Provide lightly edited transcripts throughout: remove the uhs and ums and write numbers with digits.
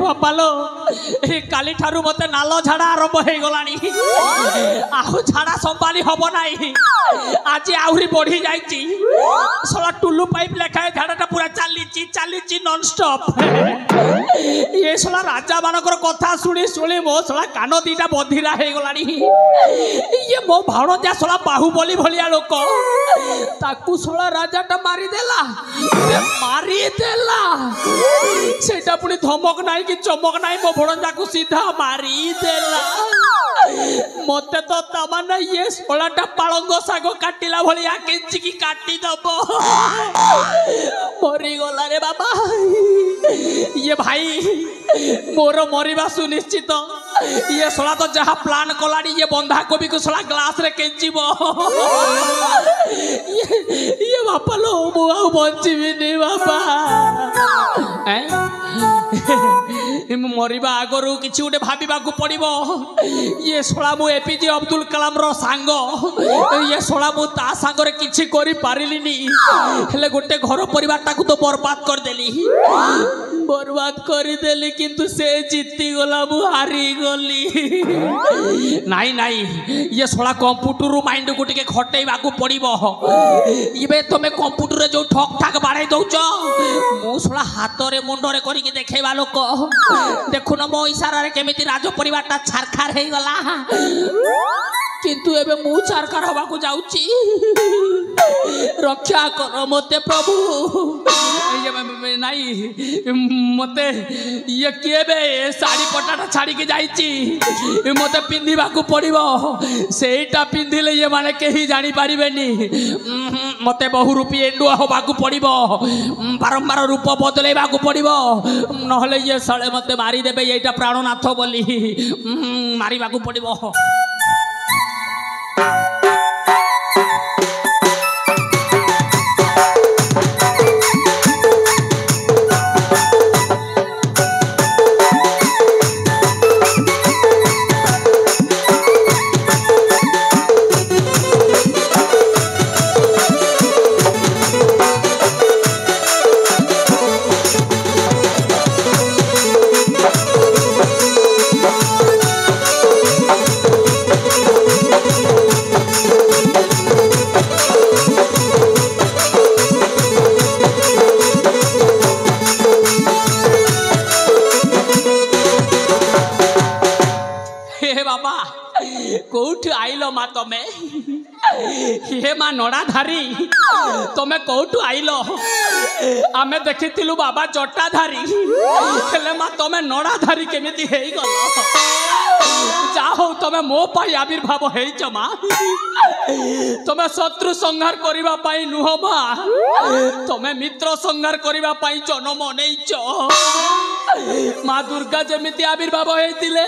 बापालो काली ठारू मते नालो झाड़ा आरंभ हो गलानी आहु झाड़ा संभाली हम ना आज आहरी बढ़ी जाइए सला टुलू पाइप लेखाए झाड़ाटा पूरा चली चली नॉन स्टॉप ये सला राजा मानकर कथा शुणी शुणी मो सला कान दीटा बधिरा हो गलानी ये मो भाणजा सला बाहुबली भलिया लोक ताकू सला राजाटा मारिदेला सेटा पुणी धमक नाई कि चमक नाई मो भणजा को सीधा मारिदेला मते तो तमाना ये सोलाटा पालंग साग काटिला भलिया केंचिकी काटी दबो मरी गला रे बाबा ये भाई मोर मरिबा सुनिश्चित ये सोला तो जहाँ प्लान कलानी ये बंधा कोबी को सोला ग्लास रे केंचिबो ये बापा लो मुआ बंचिबी नी बापा मरिबा आगरू किछि उठे भाबिबा को पड़िबो ये सोला मु एपीजे अब्दुल कलाम रो सांग ये सोला मु ता सांग रे किछि करि पारिलिनी हेले गोटे घर परिवार टाकू तो बर्बाद कर देली किंतु से जीती गला मु हारी गली नाई नाई ये सोला कंप्यूटर माइंड को टिके खटेइबा को पड़िबो इबे तमे कंप्यूटर रे जो ठक ठाक बाड़े दउछ मु सोला हाथ रे मुंड रे करी के देखेबा लोक देखुन मो इशारा रे केमिति राज परिवारटा छारखार हे गला किंतु एबे मु छारखार होबा को जाउची रक्षा कर मते प्रभु ये नाई मते ये केबे साड़ी पटाटा छाड़ी के जाईची मते पिंधिबा को पड़िबो सेटा पिंधिले ये माने केही जानि पारिबेनी मते बहुरूपी एंडुआ होबा को पड़िबो बारंबार रूप बदलेबा को पड़िबो नहले ये साले मते मारी देबे एटा प्राणनाथ बोली मारिबा को पड़िबो कौठ आइल मा तमे हे मा नड़ाधारी तमे कौठ आइल आमे देखिथिलु बाबा जटाधारी हेले मा तमे नड़ाधारी केमिति हेई गलो जा हो तमे मो पाई आविर्भाव हेइच मा तमे शत्रु संहार करिबा पाई नुह मा तमे मित्र संहार करिबा पाई जन्म नेइच माँ दुर्गा जमिति आविर्भाव होइतिले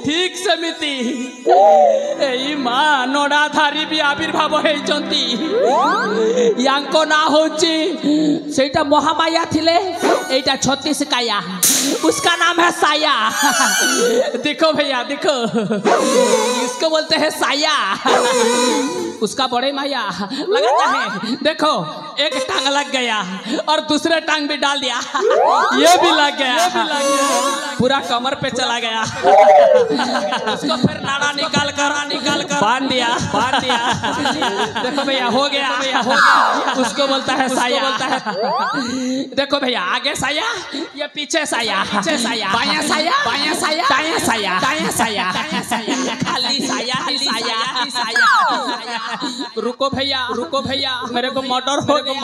ठीक सेमिति एई माँ नड़ाधारी भी आविर्भाव होइचंती यांको ना होची सेटा महामाया थिले एटा 36 काया उसका नाम है साया देखो भैया देखो इसको बोलते हैं साया उसका बड़े माया लगाता है देखो एक टांग लग गया और दूसरे टांग भी डाल दिया ये भी लग गया पूरा कमर पे चला गया उसको फिर नाड़ा निकाल कर बांध दिया देखो भैया हो गया उसको बोलता है साया देखो भैया आगे साया ये पीछे साया बायां साया दायां साया खाली साया रुको भैया मेरे को मोटर हो गया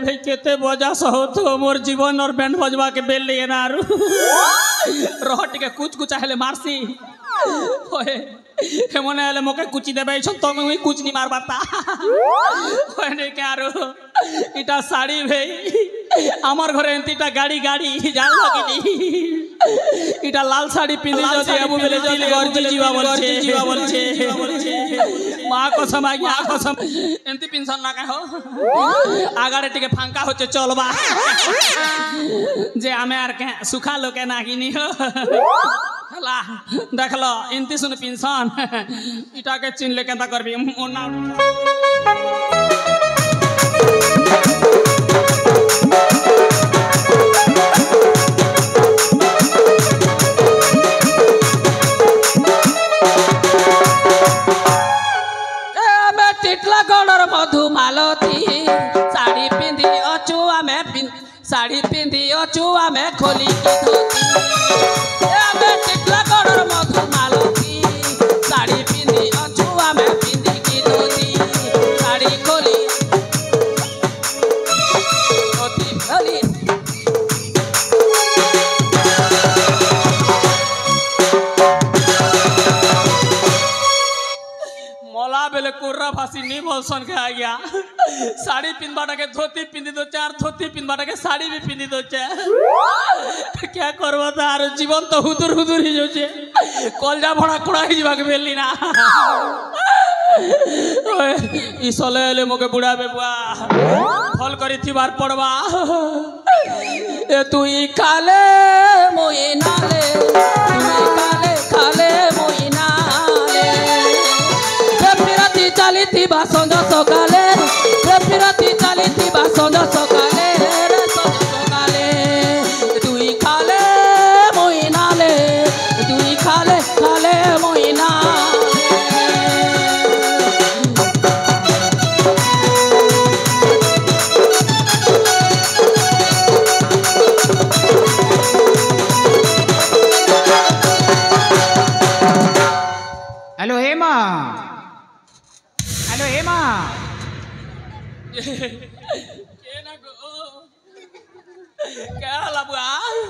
भाई केते बजा सहो तो मोर जीवन और बैंड बजवा के बेल लिए ना रह टिके कुछ कुछ हेले मारसी ओए हेमने हेले मोके कुची देबे छ तो मैं कुछ नहीं मार पाता ओए ने कारो इटा साड़ी भाई आमार घरे एंतीटा गाड़ी गाड़ी जान लगिनी इटा लाल साड़ी पिंदी जदी अबु बेले जदी गरजी जीवा बोलछे मां कसम आ गया कसम एंती पिंसन ना का हो आगाड़े टिके फांका होचे चलबा जे हमें आर के सुखा लोके नागिनी हो हला देखलो एंती सुन पिंसन इटा के चिन लेके ता करबी ओना मधुमालती साड़ी पिंदी अचुआ में साड़ी पिंदी अचुआ में खोली की धोती टिकला गड़र मधुमालती साड़ी पिंदी अचुआ में पिंदी की धोती साड़ी खोली धोती खोली बेले कोर्रा फांसी नहीं बोलसन के आ गया साड़ी पिन बाटा के धोती पिंदी दो चार धोती पिन बाटा के साड़ी भी पिंदी दो चार क्या करबो तार जीवन तो हुदुर हुदुर ही जोचे कलजा भड़ा कोड़ा ही जीवा के बेली ना ओए ई सलेले मोके बुढ़ा बेबुआ फल करी थी बार पड़वा ए तू ई काले मोई नाले तू काले काले मोई नाले चाली थी बासंद सकाले फिरती चाली थी बासंद सकाले दुई खाले मोइनाले दुई खाले खाले मोइनाले हेलो हेमा हेलो हेमा क्या लाबुआ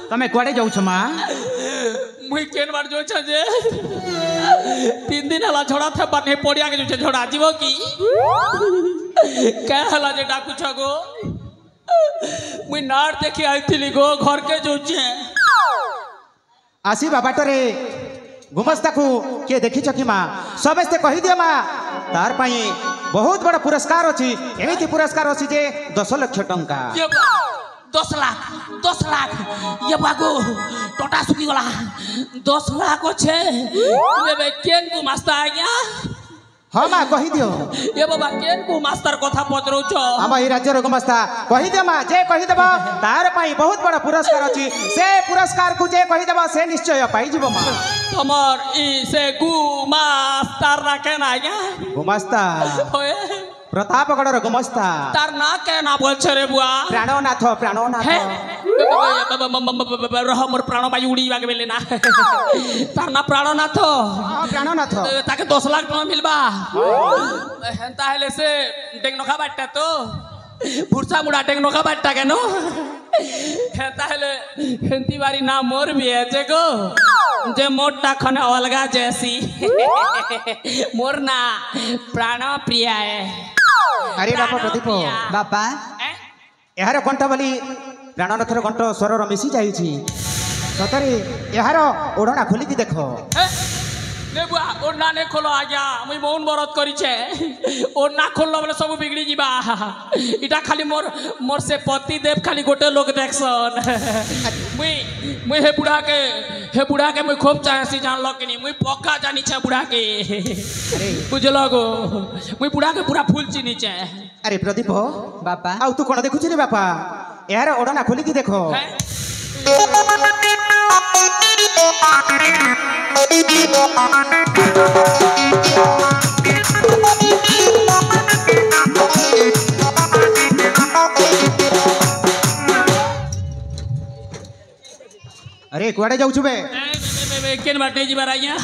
तमे कुआडे जाऊ छ मा मुई केन बार जो छ जे 3 दिन हला छोड़ा थे बने पड़िया के जो छोड़ा जीवो की क्या हला जे डाकू छ गो मुई नार देखि आइथिली गो घर के जो छे आसी बाबाटरे गुमस्ता को के देखि छ की मा सबस्ते कहि दिया मा तार पाई बहुत बड़ा पुरस्कार अछि एमिति पुरस्कार अछि जे 10 लाख टंका 10 लाख ये बागो टोटा सुखी गला 10 लाख छे ये केन को मास्टर आ गया हां मा कहि दियो ये बाबा केन को मास्टर कथा पचरो छ हम ई राज्य रो मास्टर कहि दे मा जे कहि देबा तार पाई बहुत बड़ा पुरस्कार अछि से पुरस्कार को जे कहि देबा से निश्चय पाई जीवो मा तमर ई से गु मास्टर राखे ना गया गुमस्ता ओए प्रतापगढ़ रो गुमस्ता तार ना के ना बोल छे रे बुआ प्राणनाथ रह मोर प्राण बायु उड़ी बाके बेले ना तार ना प्राणनाथ प्राणनाथ ताके 10 लाख टका मिलबा हेंता हेले से टेक्नोखा बाटता तो भुरसा मुड़ा टेक्नोखा बाटता केनो हेंता हेले हेंती बारी ना मोर भी है जे गो जे मोटा खने अलगा जैसी मोर ना प्राण प्रिय है अरे बापा प्रदीप बापा यार कंठ बोली प्राणनाथर कंठ स्वर मिसी जाइछि सतरे यार ओढ़ना खोली की देखो ने बुआ ओढ़ना ने खोलो आ गया मुई मौन व्रत करी छे ओढ़ना खोललो बोले सब बिगड़ी जीबा इटा खाली मोर से पति देव खाली गोटे लोग देखसन मुई हे बुढ़ा के मुई खूब चाहसी जान लो कि नहीं मुई पक्का जानी छे बुढ़ा के बुझलो गो मुई बुढ़ा के पूरा फुल चिनी छे अरे प्रदीप बापा आउ तू कोन देखु छी रे बापा यार ओढ़ना खोली की देखो अरे कुआडे जाऊ छुबे केन बाटे जीवा राइया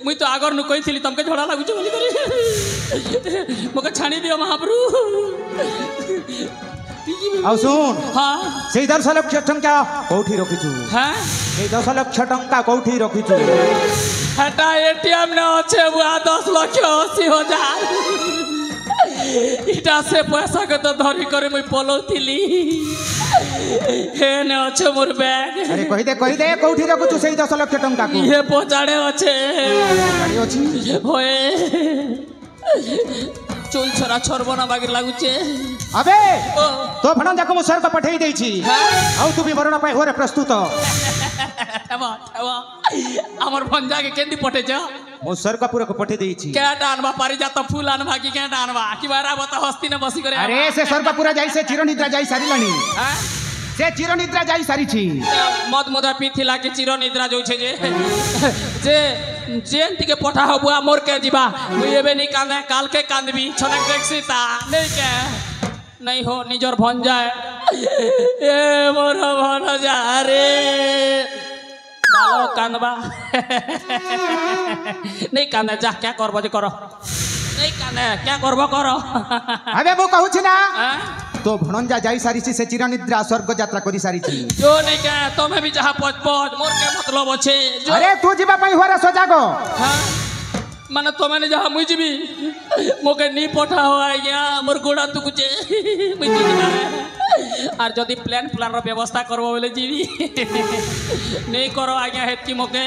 मुई तो आगर नु कहिथिली तमके झोड़ा लागु छ बोली करी मके छाणी दियो महाप्रभु ଆଉ ଶୁଣ हाँ ସେଇ 10 ଲକ୍ଷ ଟଙ୍କା କୋଉଠି ରଖିଛୁ हाँ ସେଇ 10 ଲକ୍ଷ ଟଙ୍କା କୋଉଠି ରଖିଛୁ हेटा एटीएम ने अच्छे बुआ 10 लाख 80,000 इटा से पैसा के तो धरी करे मुई पलोतिली हे ने अच्छे मोर बैग अरे कहि दे कोउठी रखुछु सेई 10 लाख टंका को ये पचाड़े अच्छे गाड़ी अछि होए चोल छोरा छोरबना बागी लागुचे अबे तो भणन जाको मु सर को पठेई देई छी हाँ? आउ तू भी मरण पाए होरे प्रस्तुत एवा हमर भंजा के केंदी पठे छ मु सर का पूरा को पठे देई छी केटा आनबा पारिजात फूल आनबा की केटा आनबा की बारा बता हस्ती ने बसी करे अरे से सर का पूरा जाई से चिरनिद्रा जाई सारिलानी हां से चिरनिद्रा जाई सारी छी मद मदा पीथिला के चिरनिद्रा जो छे जे जेंती के पठा हबुआ मोर के जीवा मुई एबे नहीं कांदे काल के कांदबी छने देखसीता नहीं के नहीं हो निजर भंजा ए मोर भनजा रे बालो कांदबा नहीं कांदे जा क्या करबो जे करो नहीं कांदे क्या करबो करो अबे मु कहू छी ना हां तो भणंजा जाई सारी छी से चिरनिद्रा स्वर्ग यात्रा करी सारी छी जो नहीं के तमे भी जहां पच मोर के मतलब अच्छे अरे तू जीवा पई होरे सजागो हां माने तो मैंने जहाँ मुझ भी मोके नहीं पठा हो आया मोर गोड़ा तू कुछ मुझ और जदि प्लान रो व्यवस्था करबो बोले जीवी नहीं करो आज्ञा हेतकी मोके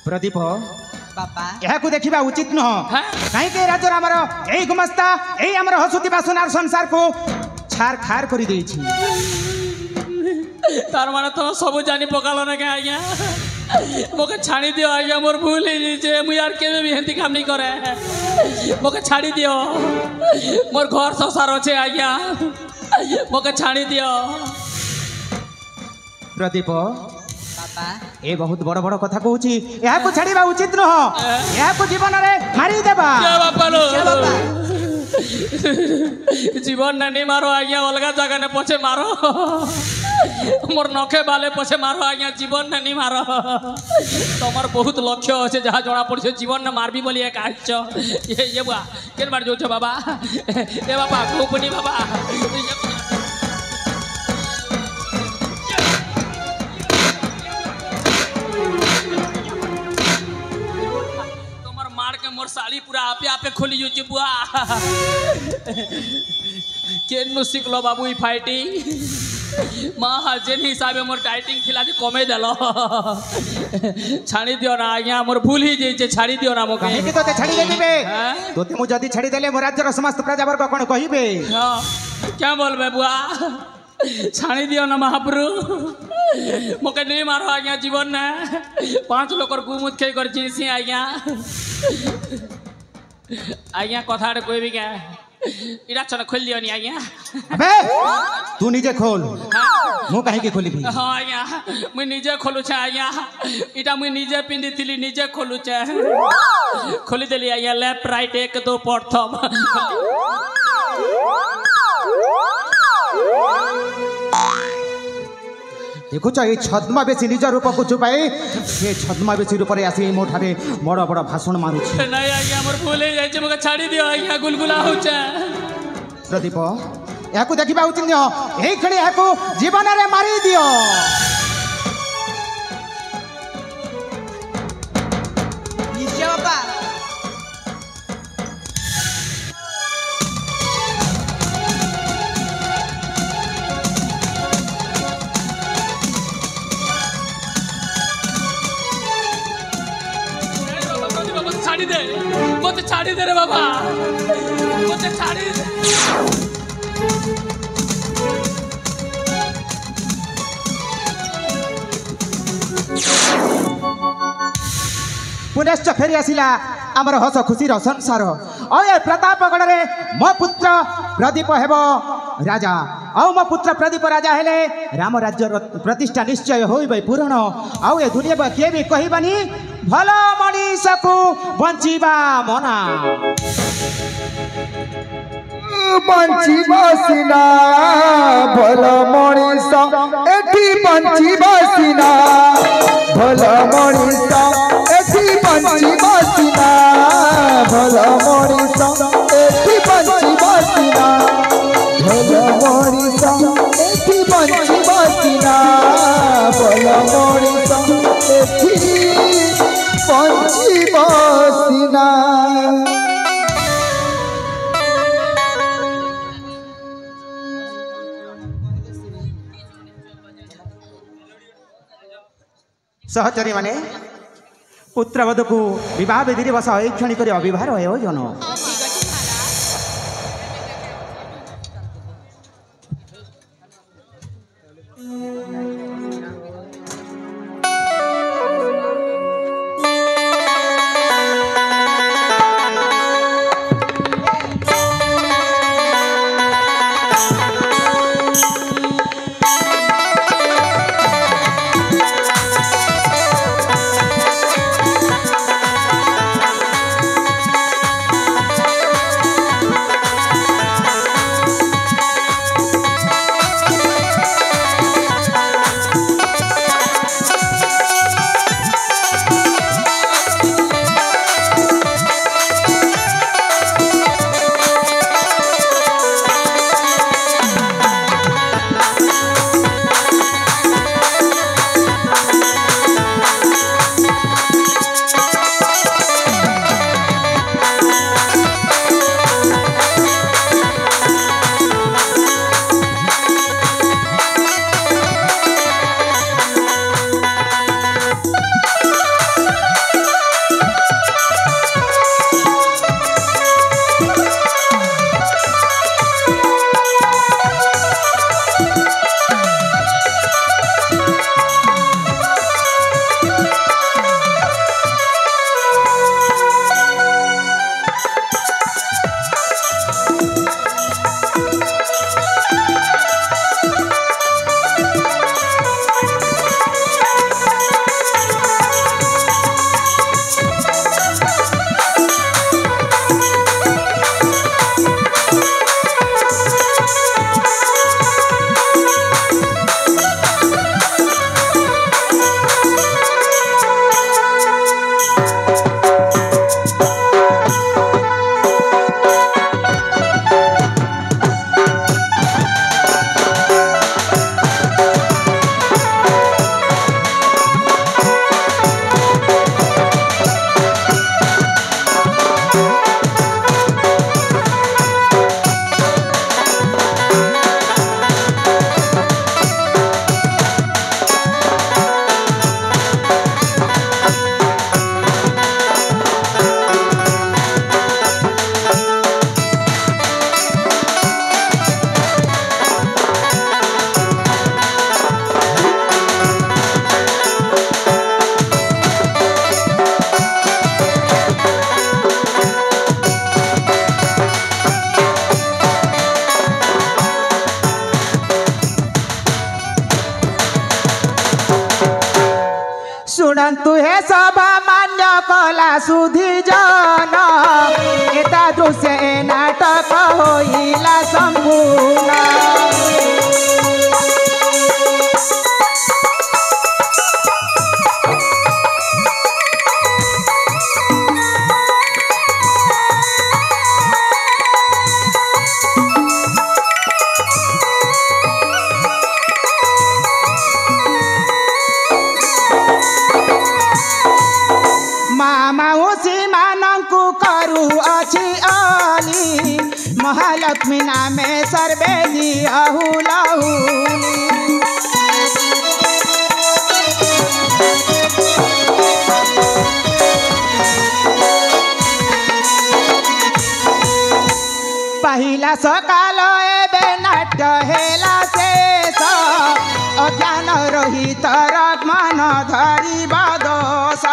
प्रदीप बापा यह को देखिबा उचित न हाँ? काहे के राज्य हमर एई गुमस्ता एई हमर हसुतिबा सोनार संसार को छार खार करी देई छी तार माने तो सब जानी पकालो ना के आज्ञा मोके छाड़ी दियो आज्ञा मोर भूल ही जे मु यार केबे भी हेंती काम नहीं करे मोके छाड़ी दियो मोर घर संसार अछि आज्ञा मोके छाड़ी दियो प्रदीप बापा ए बहुत बड़ बड़ कथा कहूची यह को छाड़ीबा उचित न यह को जीवन रे मारी देबा क्या बापा लो क्या बापा जीवन नहीं मारो आज्ञा अलगा जगह ने पछे मारो मोर नखे बाले पछे मारो आज्ञा जीवन नहीं मारो तमर बहुत लक्ष्य अच्छे जहाँ जना पड़े जीवन ने मारबी बोली एक आछ ये बुआ केन बार जो बाबा ए बाबा खूबनी बाबा तमर मार के मोर साड़ी पूरा आपे आपे खोली जो बुआ केन नु सिखलो बाबू ई फाइटिंग माँ जेन हिसाब मोर डाइटिंग थिला जे कमे देलो छाड़ी दियो ना आज्ञा मोर भूल ही जे छाड़ी दियो ना मोके काहे के तोते छाड़ी दे दिबे हैं? तोते मु जदी छाड़ी देले मोर राज्यर समस्त प्रजावर्ग कोन कहिबे हाँ, क्या बोलबे बुआ छाड़ी दियो ना महाप्रभु मोके नहीं मारो आज्ञा जीवन ने 5 लोकर गुमुत खे कर जिनसी आज्ञा आज्ञा कथारे कोई भी क्या इरा चना खोल दियो नी आज्ञा अबे तू निजे खोल मु काहे के खोलिबी हाँ आज्ञा मुई निजे खोलू छे आज्ञा इटा मुई निजे पिंदी थिली निजे खोलू छे खोली देली आज्ञा लेफ्ट राइट 1 2 प्रथम देखुछ ए छद्मवेशी निज रूप को छुपाई से छद्मवेशी रूप रे आसी मोठारे बड़ बड़ भाषण मारुछ नहीं आज्ञा मोर भूल ही जाय छे मके छाड़ी दियो आज्ञा गुलगुला हो छे प्रदीप याकू देखिबा उचित न एही खणी याकू जीवन रे मारी दियो निश्चय बापा छाड़ी दे मत छाड़ी दे रे बाबा मत छाड़ी दे पुनश्च फेरी आसिला आमर हस खुशी संसार अये प्रतापगढ़ रे मो पुत्र प्रदीप हेबो राजा आउ मो पुत्र प्रदीप राजा हेले राम राज्य प्रतिष्ठा निश्चय होइबे पूर्ण आउ ए दुनिया के भी कहिबानी भलो मनीष को बंचिबा मना बंचिबा सिना भलो मनीष एठी बंचिबा सिना भलो मनीष एठी बंचिबा सिना भलो मनीष एठी बंचिबा सिना भलो सहचरी माने पुत्रवधू को विवाह विधि बस ऐक्षणी कर अविवाह आयोजन शुणन्तु हे सभा मान्य कला सुधी जन एतादृश नाटक होइला सम्पूर्ण महालक्ष्मी नामे सर्वे दिहुलहुली पहिला सकाल एबे नाट्य हेला शेष अज्ञान रहित मन धरी बदोष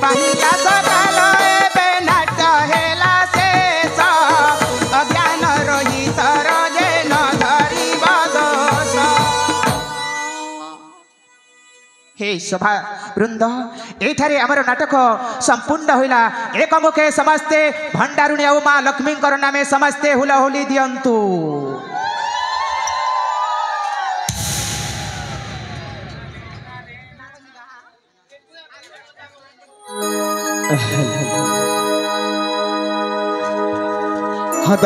पहिला सकाल एबे नाट्य हेला शेष अज्ञान रहित जेन धरी बदोष। हे सभा वृंद एठारे आमर नाटक संपूर्ण होइला एक मुखे समस्ते भंडारुणी और माँ लक्ष्मी नामे समस्ते हुलाहुली दियंतु। हाँ